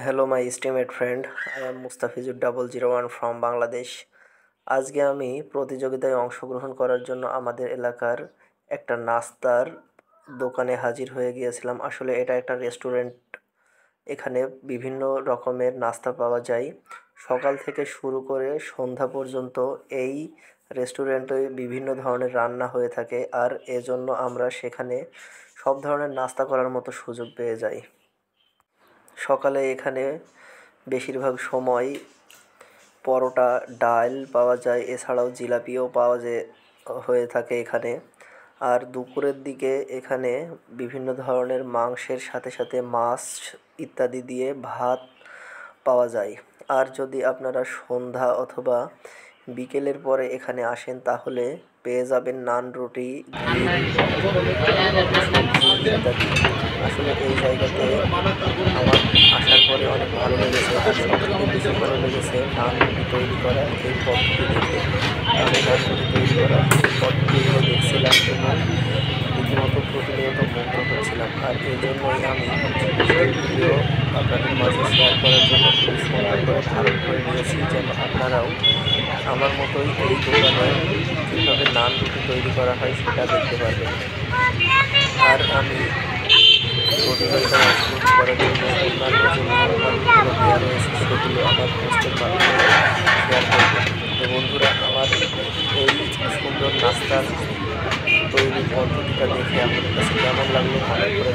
Hello my estimate friend, I am Mustafizur 001 from Bangladesh. আজকে আমি প্রতিযোগিতায় অংশগ্রহণ করার জন্য আমাদের এলাকার একটা নাস্তার দোকানে হাজির হয়ে গিয়েছিলাম। আসলে এটা একটা রেস্টুরেন্ট। এখানে বিভিন্ন রকমের নাস্তা পাওয়া যায়। সকাল থেকে শুরু করে সন্ধ্যা পর্যন্ত এই রেস্টুরেন্টে বিভিন্ন ধরনের রান্না হয়ে থাকে, আর এজন্য আমরা সেখানে সব ধরনের নাস্তা করার মতো সুযোগ পেয়ে যাই। সকালে এখানে বেশিরভাগ সময় পরোটা, ডাল পাওয়া যায়, এছাড়াও জিলাপিও হয়ে থাকে এখানে। আর দুপুরের দিকে এখানে বিভিন্ন ধরনের মাংসের সাথে সাথে মাছ ইত্যাদি দিয়ে ভাত পাওয়া যায়। আর যদি আপনারা সন্ধ্যা অথবা বিকেলের পরে এখানে আসেন তাহলে পেয়ে যাবেন নান, রুটি, সবজি ইত্যাদি। আসলে এই জায়গাতে আমার আসার পরে অনেক ভালো লেগেছে, আর সবথেকে বেশি ভালো লেগেছে নান রুটি তৈরি করার এই পদ্ধতি দেখে। আমি নান রুটি তৈরি করার এই পদ্ধতিগুলো দেখছিলাম এবং রীতিমতো প্রতিনিয়ত মুগ্ধ হচ্ছিলাম, আর এই জন্যই আমি সেই ভিডিও আপনাদের মাঝে শেয়ার করার জন্য খুবই সুন্দর করে ধারণ করে নিয়েছি, যেন আপনারাও আমার মতোই এই দোকানে কীভাবে নান রুটি তৈরি করা হয় সেটা দেখতে পারবেন। আর আমি প্রতিযোগিতায় অংশগ্রহণ করার জন্য অন্যান্য যে নিয়মকানুনগুলো দেওয়া রয়েছে সেগুলো আমার পোস্টের মাধ্যমে শেয়ার করবেন। তো বন্ধুরা, আমার এই সুন্দর নাস্তার তৈরির পদ্ধতিটা দেখে আপনাদের কাছে কেমন লাগলো কমেন্ট করে